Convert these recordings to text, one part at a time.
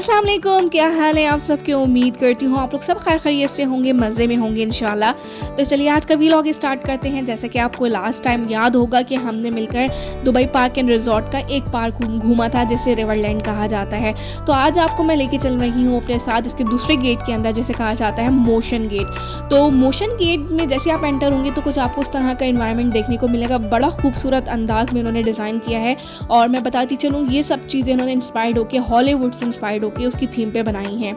अस्सलाम वालेकुम, क्या हाल है आप सबके। उम्मीद करती हूँ आप लोग सब खैर खैरियत से होंगे, मज़े में होंगे इंशाल्लाह। तो चलिए आज का व्लॉग स्टार्ट करते हैं। जैसे कि आपको लास्ट टाइम याद होगा कि हमने मिलकर दुबई पार्क एंड रिजॉर्ट का एक पार्क घूमा था जिसे रिवरलैंड कहा जाता है। तो आज आपको मैं लेके चल रही हूँ अपने साथ इसके दूसरे गेट के अंदर जिसे कहा जाता है मोशन गेट। तो मोशन गेट में जैसे आप एंटर होंगे तो कुछ आपको उस तरह का इन्वायरमेंट देखने को मिलेगा। बड़ा खूबसूरत अंदाज में उन्होंने डिज़ाइन किया है और मैं बताती चलूँ ये सब चीज़ें उन्होंने इंस्पायर्ड होकर हॉलीवुड से इंस्पायर्ड होकर उसकी थीम पे बनाई हैं।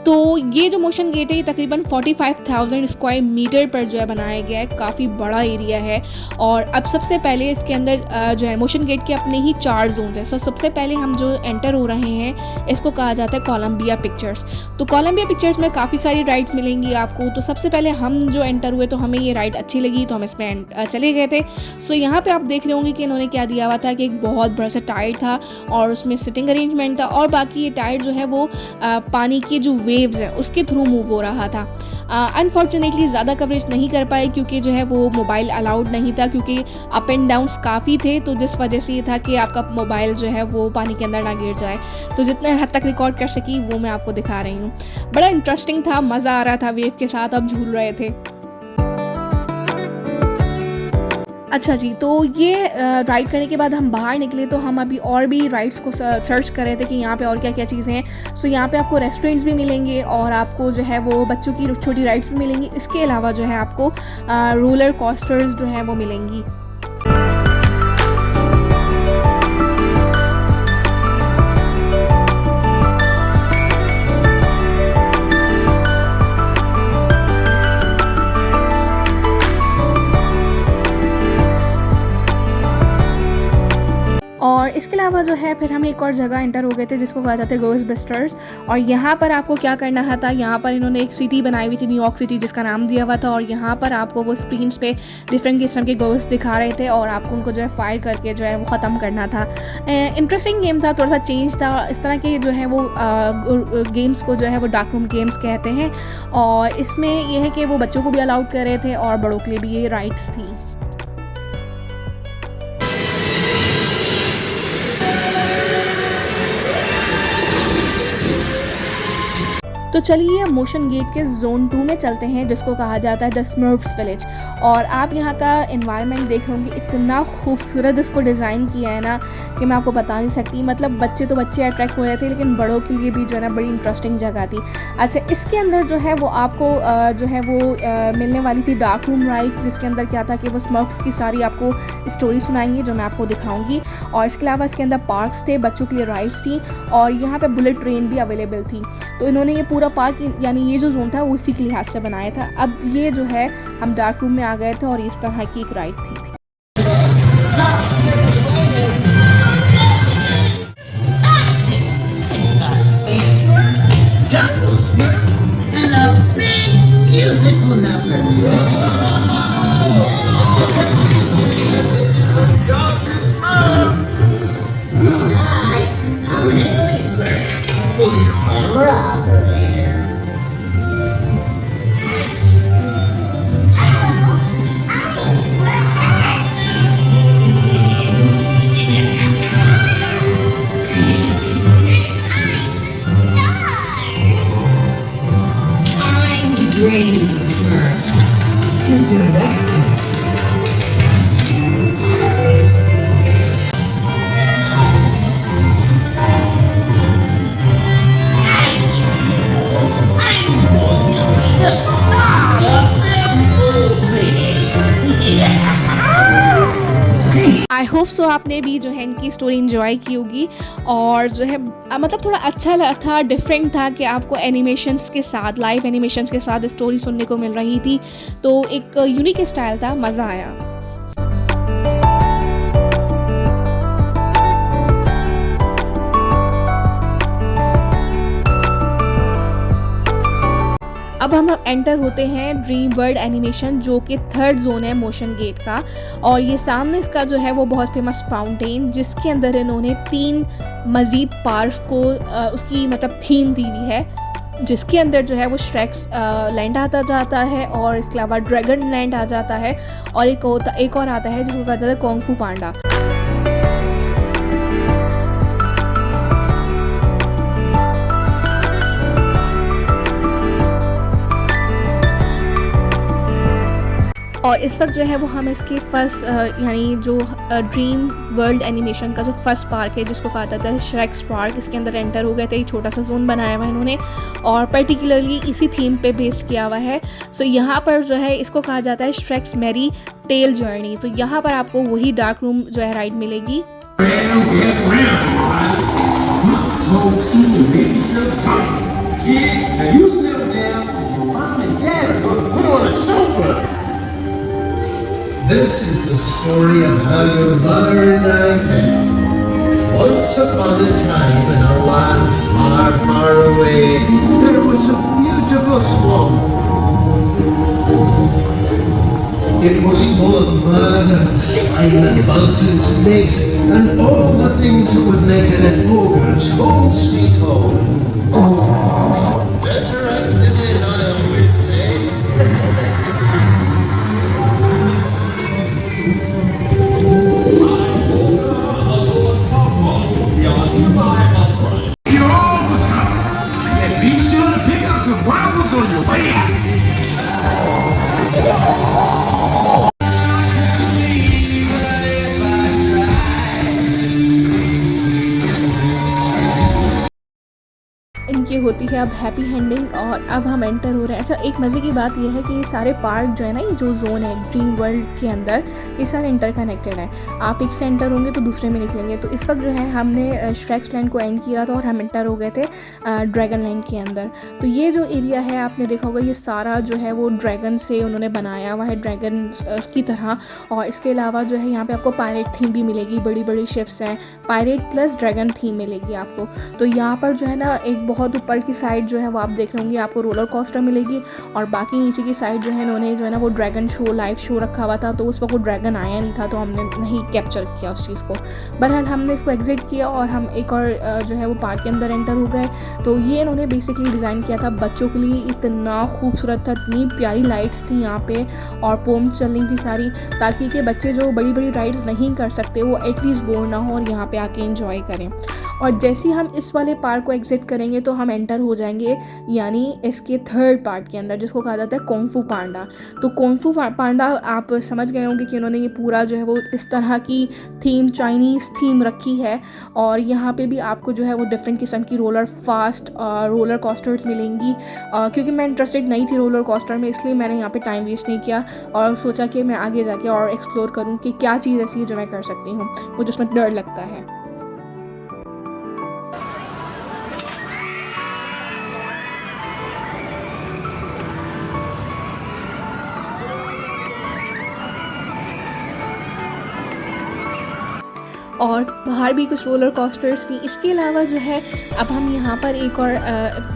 तो ये जो मोशन गेट है ये तकरीबन 45,000 स्क्वायर मीटर पर जो है बनाया गया है, काफ़ी बड़ा एरिया है। और अब सबसे पहले इसके अंदर जो है मोशन गेट के अपने ही 4 जोन हैं। तो सबसे पहले हम जो एंटर हो रहे हैं इसको कहा जाता है कोलंबिया पिक्चर्स। तो कोलंबिया पिक्चर्स में काफ़ी सारी राइड्स मिलेंगी आपको। तो सबसे पहले हम जो एंटर हुए तो हमें ये राइड अच्छी लगी तो हम इसमें चले गए थे। सो यहाँ पे आप देख रहे होंगे कि इन्होंने क्या दिया हुआ था कि एक बहुत बड़ा सा टायर था और उसमें सिटिंग अरेंजमेंट था और बाकी ये टायर जो है वो पानी की जो वेव्स हैं उसके थ्रू मूव हो रहा था। अनफॉर्चुनेटली ज़्यादा कवरेज नहीं कर पाए क्योंकि जो है वो मोबाइल अलाउड नहीं था, क्योंकि अप एंड डाउन्स काफ़ी थे। तो जिस वजह से ये था कि आपका मोबाइल जो है वो पानी के अंदर ना गिर जाए। तो जितने हद तक रिकॉर्ड कर सकी वो मैं आपको दिखा रही हूँ। बड़ा इंटरेस्टिंग था, मज़ा आ रहा था, वेव के साथ अब झूल रहे थे। अच्छा जी, तो ये राइड करने के बाद हम बाहर निकले तो हम अभी और भी राइड्स को सर्च कर रहे थे कि यहाँ पे और क्या क्या चीज़ें हैं। सो यहाँ पे आपको रेस्टोरेंट्स भी मिलेंगे और आपको जो है वो बच्चों की छोटी राइड्स भी मिलेंगी। इसके अलावा जो है आपको रोलर कोस्टर्स जो हैं वो मिलेंगी। और इसके अलावा जो है फिर हम एक और जगह एंटर हो गए थे जिसको कहा जाता है गोस्टबस्टर्स। और यहाँ पर आपको क्या करना था, यहाँ पर इन्होंने एक सिटी बनाई हुई थी न्यूयॉर्क सिटी जिसका नाम दिया हुआ था। और यहाँ पर आपको वो स्क्रीन्स पे डिफरेंट किस्म के गोस्ट दिखा रहे थे और आपको उनको जो है फायर करके जो है वो ख़त्म करना था। इंटरेस्टिंग गेम था, थोड़ा सा चेंज था। इस तरह के जो है वो गेम्स को जो है वो डार्क रूम गेम्स कहते हैं। और इसमें यह है कि वो बच्चों को भी अलाउड कर रहे थे और बड़ों के लिए भी ये राइड्स थी। तो चलिए अब मोशन गेट के जोन 2 में चलते हैं जिसको कहा जाता है द स्मर्फ्स विलेज। और आप यहाँ का एनवायरनमेंट देख रहे होंगे, इतना खूबसूरत इसको डिज़ाइन किया है ना कि मैं आपको बता नहीं सकती। मतलब बच्चे तो बच्चे अट्रैक्ट हो रहे थे लेकिन बड़ों के लिए भी जो है ना बड़ी इंटरेस्टिंग जगह थी। अच्छा, इसके अंदर जो है वो आपको जो है वो मिलने वाली थी डार्क रूम राइड, जिसके अंदर क्या था कि वो स्मर्फ्स की सारी आपको स्टोरी सुनाएंगे जो मैं आपको दिखाऊंगी। और इसके अलावा इसके अंदर पार्क्स थे, बच्चों के लिए राइड्स थी और यहाँ पे बुलेट ट्रेन भी अवेलेबल थी। तो इन्होंने ये पूरा पार्क यानी ये जो जोन था वो इसी के लिहाज से बनाया था। अब ये जो है हम डार्क रूम में आ गए थे और इस तरह की एक राइड थी। आई होप सो आपने भी जो है इनकी स्टोरी एंजॉय की होगी। और जो है मतलब थोड़ा अच्छा था, डिफरेंट था कि आपको एनिमेशंस के साथ, लाइव एनिमेशंस के साथ स्टोरी सुनने को मिल रही थी। तो एक यूनिक स्टाइल था, मज़ा आया। अब हम एंटर होते हैं ड्रीम वर्ल्ड एनिमेशन जो कि 3rd जोन है मोशन गेट का। और ये सामने इसका जो है वो बहुत फेमस फाउंटेन जिसके अंदर इन्होंने 3 मज़ीद पार्क्स को उसकी मतलब थीम दी हुई है, जिसके अंदर जो है वो श्रेक्स लैंड आता जाता है और इसके अलावा ड्रैगन लैंड आ जाता है और एक और आता है जिसको कहा जाता है कुंग फू पांडा। और इस वक्त जो है वो हम इसके फर्स्ट यानी जो ड्रीम वर्ल्ड एनिमेशन का जो फर्स्ट पार्क है जिसको कहा जाता है श्रेक्स पार्क, इसके अंदर एंटर हो गए थे। छोटा सा जोन बनाया हुआ है इन्होंने और पर्टिकुलरली इसी थीम पे बेस्ड किया हुआ है। सो यहाँ पर जो है इसको कहा जाता है श्रेक्स मेरी टेल जर्नी। तो यहाँ पर आपको वही डार्क रूम जो है राइड मिलेगी। This is the story of how your mother and I met. Once upon a time in a land far, far away, there was a beautiful swamp. It was full of mud and slime and bugs and snakes and all the things that would make it an ogre's own sweet home. Better out than in, I always say. इनकी होती है अब happy ending और अब हम enter हो रहे हैं। अच्छा, एक मज़े की बात यह है कि ये सारे पार्क जो है ना, ये जो जोन है ड्रीम वर्ल्ड के अंदर, ये सारे इंटर कनेक्टेड हैं। आप एक से एंटर होंगे तो दूसरे में निकलेंगे। तो इस वक्त जो है हमने श्रेक्स लैंड को एंड किया था और हम एंटर हो गए थे ड्रैगन लैंड के अंदर। तो ये जो एरिया है आपने देखा होगा, ये सारा जो है वो ड्रैगन से उन्होंने बनाया हुआ है, ड्रैगन की तरह। और इसके अलावा जो है यहाँ पर आपको पायरेट थीम भी मिलेगी, बड़ी बड़ी शिप्स हैं, पायरेट प्लस ड्रैगन थीम मिलेगी आपको। तो यहाँ पर जो है ना एक बहुत ऊपर की साइड जो है वो आप देख रहे होंगे, आपको रोलर कोस्टर मिलेगी और बाकी नीचे की साइड जो है इन्होंने जो है ना वो ड्रैगन शो, लाइव शो रखा हुआ था। तो उस वक्त वो ड्रैगन आया नहीं था तो हमने नहीं कैप्चर किया उस चीज़ को। बहरहाल हमने इसको एग्जिट किया और हम एक और जो है वो पार्क के अंदर एंटर हो गए। तो ये इन्होंने बेसिकली डिज़ाइन किया था बच्चों के लिए, इतना खूबसूरत था, इतनी प्यारी लाइट्स थी यहाँ पे और पोम्स चल रही थी सारी, ताकि के बच्चे जो बड़ी बड़ी राइड्स नहीं कर सकते वो एटलीस्ट बोर ना हो और यहाँ पे आके एंजॉय करें। और जैसे ही हम इस वाले पार्क को एग्जिट करेंगे तो हम एंटर हो जाएंगे यानी इसके थर्ड पार्ट के अंदर, जिसको कहा जाता है कुंग फू पांडा। तो कुंग फू पांडा आप समझ गए होंगे कि उन्होंने ये पूरा जो है वो इस तरह की थीम, चाइनीज़ थीम रखी है। और यहाँ पे भी आपको जो है वो डिफरेंट किस्म की रोलर कोस्टर्स मिलेंगी। क्योंकि मैं इंटरेस्टेड नहीं थी रोलर कोस्टर में, इसलिए मैंने यहाँ पे टाइम वेस्ट नहीं किया और सोचा कि मैं आगे जाके और एक्सप्लोर करूँ कि क्या चीज़ ऐसी है जो मैं कर सकती हूँ, वो जिसमें डर लगता है। और बाहर भी कुछ रोलर कोस्टर्स थी। इसके अलावा जो है अब हम यहाँ पर एक और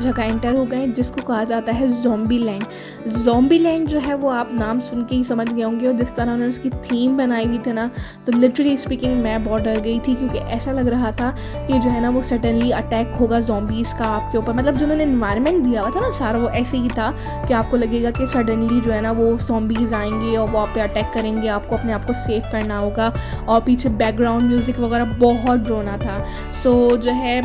जगह एंटर हो गए जिसको कहा जाता है ज़ॉम्बी लैंड। ज़ॉम्बी लैंड जो है वो आप नाम सुन के ही समझ गए होंगे और जिस तरह उन्होंने उसकी थीम बनाई हुई थी ना, तो लिटरली स्पीकिंग मैं बहुत डर गई थी क्योंकि ऐसा लग रहा था कि जो है ना वो सडनली अटैक होगा ज़ॉम्बीज़ का आपके ऊपर। मतलब जो उन्होंने इन्वायरमेंट दिया हुआ था ना सारा, वो ऐसे ही था कि आपको लगेगा कि सडनली जो है ना वो ज़ॉम्बीज़ आएंगे और वो आप पे अटैक करेंगे, आपको अपने आप को सेव करना होगा। और पीछे बैकग्राउंड म्यूज़िक वगैरह बहुत ड्रोना था। सो जो है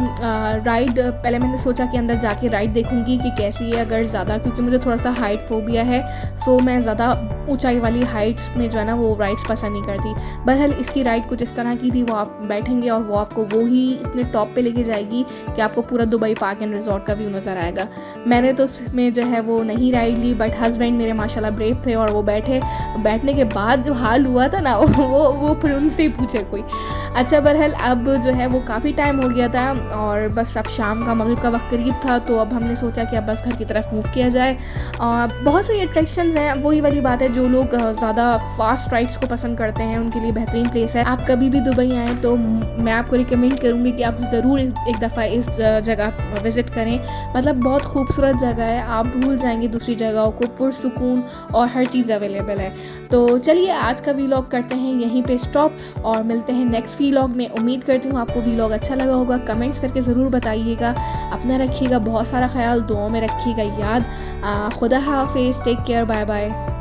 राइड, पहले मैंने सोचा कि अंदर जाके राइड देखूंगी कि कैसी है, अगर ज़्यादा, क्योंकि मुझे थोड़ा सा हाइट फोबिया है, सो मैं ज़्यादा ऊंचाई वाली हाइट्स में जो है ना वो राइड्स पसंद नहीं करती। बहरहाल इसकी राइड कुछ इस तरह की थी, वो आप बैठेंगे और वो आपको वो ही इतने टॉप पे लेके जाएगी कि आपको पूरा दुबई पार्क एंड रिजॉर्ट का व्यू नज़र आएगा। मैंने तो उसमें जो है वो नहीं राइड ली, बट हस्बैंड मेरे माशाल्लाह ब्रेव थे और वो बैठने के बाद जो हाल हुआ था ना वो फिर उनसे ही पूछे कोई। अच्छा, बहरहाल अब जो है वो काफ़ी टाइम हो गया था और बस अब शाम का, मगरिब का वक्त करीब था, तो अब हमने सोचा कि अब बस घर की तरफ मूव किया जाए। बहुत सारी अट्रैक्शंस हैं, वही वाली बात है, जो लोग ज़्यादा फास्ट राइड्स को पसंद करते हैं उनके लिए बेहतरीन प्लेस है। आप कभी भी दुबई आएँ तो मैं आपको रिकमेंड करूँगी कि आप ज़रूर एक दफ़ा इस जगह विज़िट करें। मतलब बहुत खूबसूरत जगह है, आप भूल जाएंगे दूसरी जगहों को, पुरसुकून और हर चीज़ अवेलेबल है। तो चलिए आज का वीलॉग करते हैं यहीं पे स्टॉप और मिलते हैं नेक्स्ट वीलॉग में। उम्मीद करती हूँ आपको वीलॉग अच्छा लगा होगा, कमेंट्स करके ज़रूर बताइएगा। अपना रखिएगा बहुत सारा ख्याल, दुआओं में रखिएगा याद। खुदा हाफिज़, टेक केयर, बाय बाय।